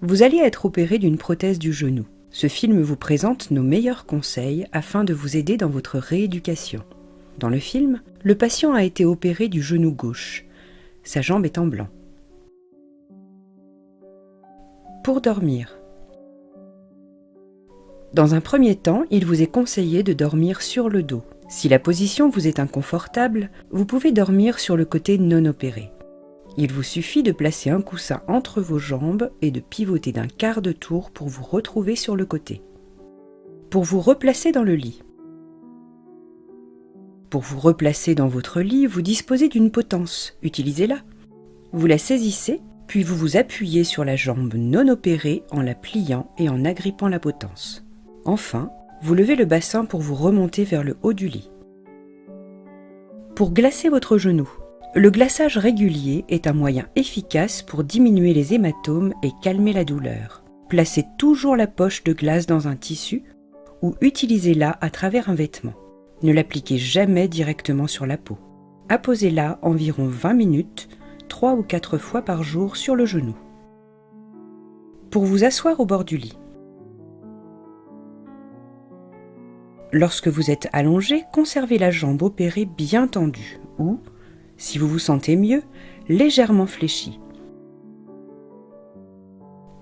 Vous allez être opéré d'une prothèse du genou. Ce film vous présente nos meilleurs conseils afin de vous aider dans votre rééducation. Dans le film, le patient a été opéré du genou gauche. Sa jambe est en blanc. Pour dormir. Dans un premier temps, il vous est conseillé de dormir sur le dos. Si la position vous est inconfortable, vous pouvez dormir sur le côté non opéré. Il vous suffit de placer un coussin entre vos jambes et de pivoter d'un quart de tour pour vous retrouver sur le côté. Pour vous replacer dans le lit. Pour vous replacer dans votre lit, vous disposez d'une potence. Utilisez-la. Vous la saisissez, puis vous vous appuyez sur la jambe non opérée en la pliant et en agrippant la potence. Enfin, vous levez le bassin pour vous remonter vers le haut du lit. Pour glacer votre genou. Le glaçage régulier est un moyen efficace pour diminuer les hématomes et calmer la douleur. Placez toujours la poche de glace dans un tissu ou utilisez-la à travers un vêtement. Ne l'appliquez jamais directement sur la peau. Apposez-la environ 20 minutes, 3 ou 4 fois par jour sur le genou. Pour vous asseoir au bord du lit. Lorsque vous êtes allongé, conservez la jambe opérée bien tendue ou, si vous vous sentez mieux, légèrement fléchie.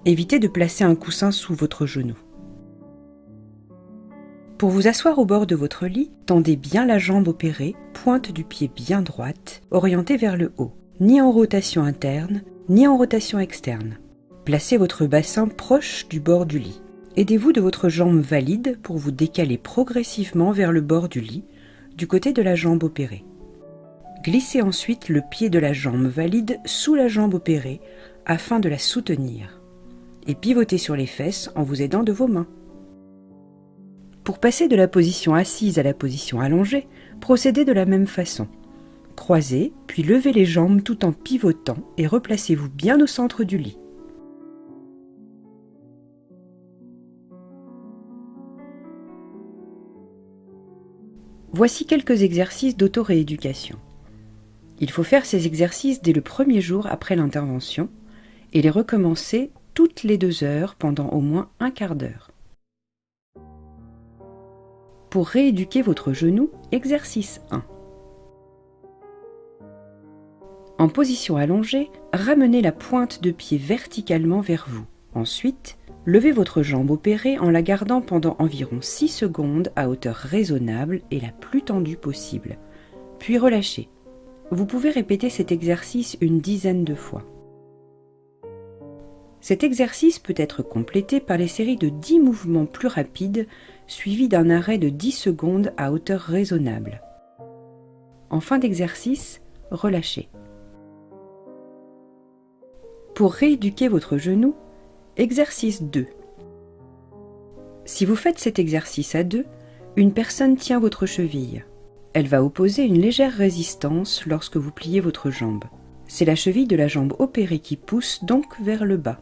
Évitez de placer un coussin sous votre genou. Pour vous asseoir au bord de votre lit, tendez bien la jambe opérée, pointe du pied bien droite, orientée vers le haut, ni en rotation interne, ni en rotation externe. Placez votre bassin proche du bord du lit. Aidez-vous de votre jambe valide pour vous décaler progressivement vers le bord du lit, du côté de la jambe opérée. Glissez ensuite le pied de la jambe valide sous la jambe opérée afin de la soutenir et pivotez sur les fesses en vous aidant de vos mains. Pour passer de la position assise à la position allongée, procédez de la même façon. Croisez, puis levez les jambes tout en pivotant et replacez-vous bien au centre du lit. Voici quelques exercices d'auto-rééducation. Il faut faire ces exercices dès le premier jour après l'intervention et les recommencer toutes les 2 heures pendant au moins un quart d'heure. Pour rééduquer votre genou, exercice 1. En position allongée, ramenez la pointe de pied verticalement vers vous. Ensuite, levez votre jambe opérée en la gardant pendant environ 6 secondes à hauteur raisonnable et la plus tendue possible, puis relâchez. Vous pouvez répéter cet exercice une dizaine de fois. Cet exercice peut être complété par les séries de 10 mouvements plus rapides suivis d'un arrêt de 10 secondes à hauteur raisonnable. En fin d'exercice, relâchez. Pour rééduquer votre genou, exercice 2. Si vous faites cet exercice à 2, une personne tient votre cheville. Elle va opposer une légère résistance lorsque vous pliez votre jambe. C'est la cheville de la jambe opérée qui pousse donc vers le bas.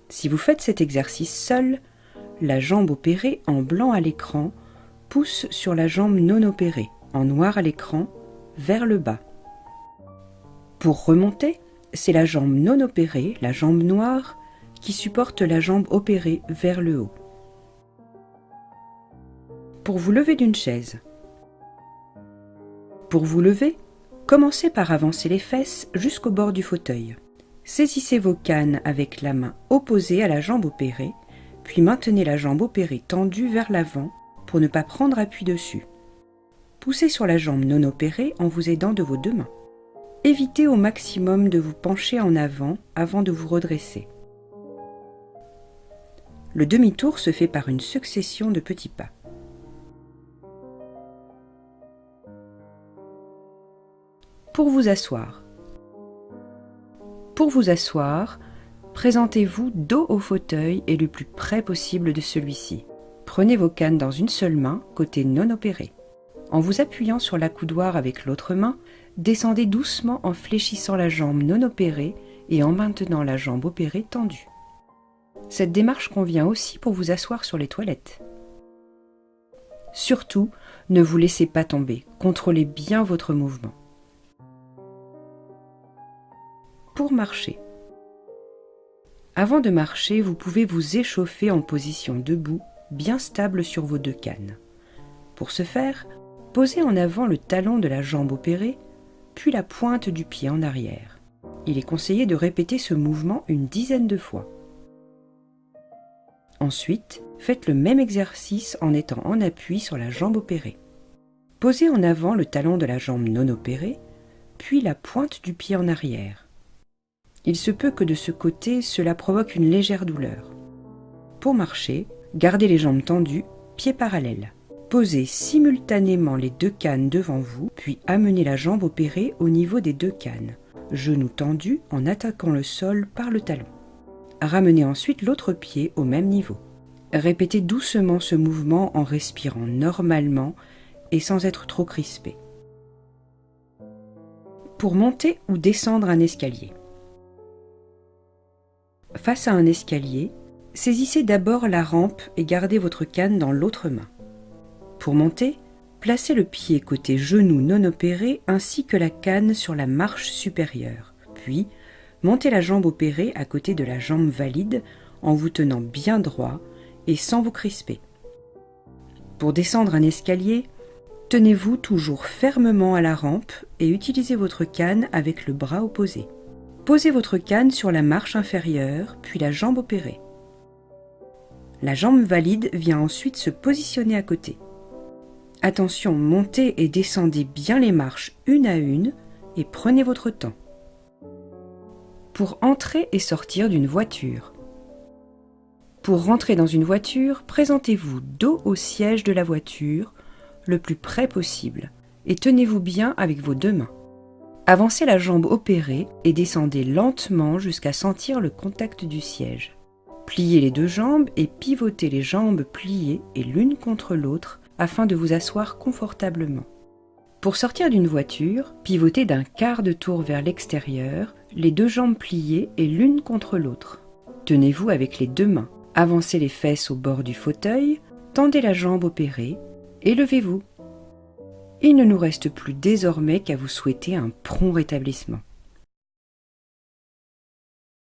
Si vous faites cet exercice seul, la jambe opérée en blanc à l'écran pousse sur la jambe non opérée, en noir à l'écran, vers le bas. Pour remonter, c'est la jambe non opérée, la jambe noire, qui supporte la jambe opérée vers le haut. Pour vous lever d'une chaise. Pour vous lever, commencez par avancer les fesses jusqu'au bord du fauteuil. Saisissez vos cannes avec la main opposée à la jambe opérée, puis maintenez la jambe opérée tendue vers l'avant pour ne pas prendre appui dessus. Poussez sur la jambe non opérée en vous aidant de vos 2 mains. Évitez au maximum de vous pencher en avant de vous redresser. Le demi-tour se fait par une succession de petits pas. Pour vous asseoir. Pour vous asseoir, présentez-vous dos au fauteuil et le plus près possible de celui-ci. Prenez vos cannes dans une seule main, côté non opéré. En vous appuyant sur l'accoudoir avec l'autre main, descendez doucement en fléchissant la jambe non opérée et en maintenant la jambe opérée tendue. Cette démarche convient aussi pour vous asseoir sur les toilettes. Surtout, ne vous laissez pas tomber, contrôlez bien votre mouvement. Pour marcher. Avant de marcher, vous pouvez vous échauffer en position debout, bien stable sur vos 2 cannes. Pour ce faire, posez en avant le talon de la jambe opérée, puis la pointe du pied en arrière. Il est conseillé de répéter ce mouvement une dizaine de fois. Ensuite, faites le même exercice en étant en appui sur la jambe opérée. Posez en avant le talon de la jambe non opérée, puis la pointe du pied en arrière. Il se peut que de ce côté, cela provoque une légère douleur. Pour marcher, gardez les jambes tendues, pieds parallèles. Posez simultanément les 2 cannes devant vous, puis amenez la jambe opérée au niveau des 2 cannes, genoux tendus en attaquant le sol par le talon. Ramenez ensuite l'autre pied au même niveau. Répétez doucement ce mouvement en respirant normalement et sans être trop crispé. Pour monter ou descendre un escalier. Face à un escalier, saisissez d'abord la rampe et gardez votre canne dans l'autre main. Pour monter, placez le pied côté genou non opéré ainsi que la canne sur la marche supérieure, puis montez la jambe opérée à côté de la jambe valide en vous tenant bien droit et sans vous crisper. Pour descendre un escalier, tenez-vous toujours fermement à la rampe et utilisez votre canne avec le bras opposé. Posez votre canne sur la marche inférieure, puis la jambe opérée. La jambe valide vient ensuite se positionner à côté. Attention, montez et descendez bien les marches une à une et prenez votre temps. Pour entrer et sortir d'une voiture. Pour rentrer dans une voiture, présentez-vous dos au siège de la voiture, le plus près possible, et tenez-vous bien avec vos 2 mains. Avancez la jambe opérée et descendez lentement jusqu'à sentir le contact du siège. Pliez les 2 jambes et pivotez les jambes pliées et l'une contre l'autre afin de vous asseoir confortablement. Pour sortir d'une voiture, pivotez d'un quart de tour vers l'extérieur, les 2 jambes pliées et l'une contre l'autre. Tenez-vous avec les 2 mains, avancez les fesses au bord du fauteuil, tendez la jambe opérée et levez-vous. Il ne nous reste plus désormais qu'à vous souhaiter un prompt rétablissement.